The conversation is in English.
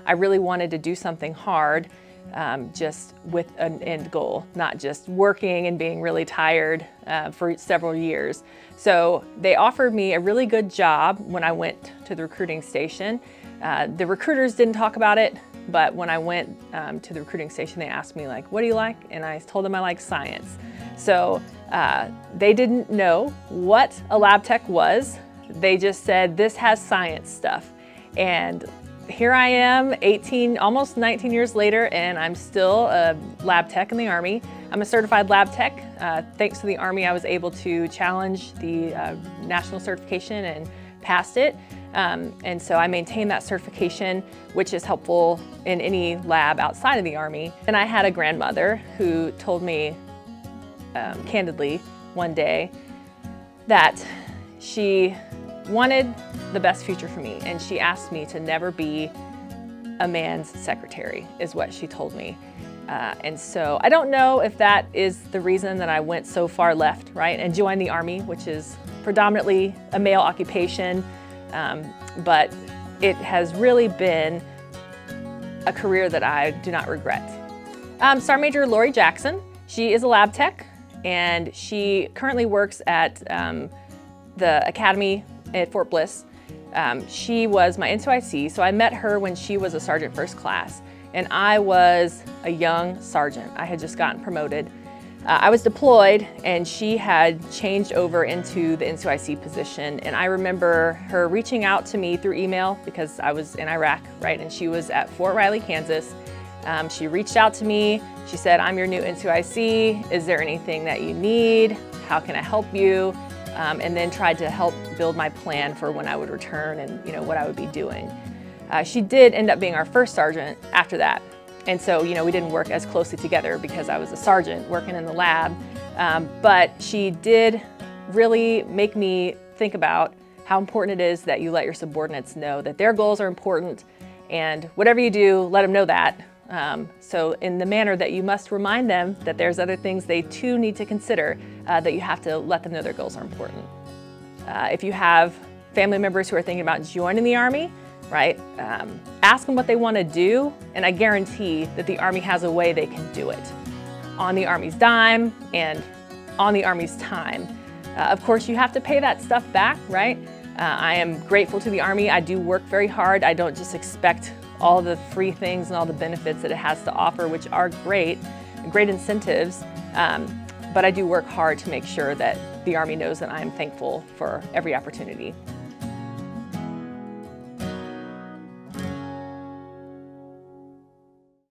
I really wanted to do something hard, just with an end goal, not just working and being really tired for several years. So they offered me a really good job when I went to the recruiting station. The recruiters didn't talk about it, but when I went to the recruiting station, they asked me, like, what do you like? And I told them I like science. So they didn't know what a lab tech was. They just said, this has science stuff. And here I am, 18, almost 19 years later, and I'm still a lab tech in the Army. I'm a certified lab tech. Thanks to the Army, I was able to challenge the national certification and passed it. And so I maintain that certification, which is helpful in any lab outside of the Army. And I had a grandmother who told me candidly one day that she wanted the best future for me, and she asked me to never be a man's secretary, is what she told me. And so I don't know if that is the reason that I went so far left, right, and joined the Army, which is predominantly a male occupation, but it has really been a career that I do not regret. Sergeant Major Lori Jackson, she is a lab tech, and she currently works at the academy at Fort Bliss. She was my N2IC, so I met her when she was a sergeant first class, and I was a young sergeant. I had just gotten promoted. I was deployed, and she had changed over into the N2IC position, and I remember her reaching out to me through email because I was in Iraq, right, and she was at Fort Riley, Kansas. She reached out to me. She said, I'm your new N2IC. Is there anything that you need? How can I help you? And then tried to help build my plan for when I would return and what I would be doing. She did end up being our first sergeant after that. And so we didn't work as closely together because I was a sergeant working in the lab. But she did really make me think about how important it is that you let your subordinates know that their goals are important, and whatever you do, let them know that. So in the manner that you must remind them that there's other things they too need to consider, that you have to let them know their goals are important. If you have family members who are thinking about joining the Army, right, ask them what they want to do, and I guarantee that the Army has a way they can do it on the Army's dime and on the Army's time. Of course, you have to pay that stuff back, right? I am grateful to the Army. I do work very hard. I don't just expect all the free things and all the benefits that it has to offer, which are great incentives, but I do work hard to make sure that the Army knows that I'm thankful for every opportunity.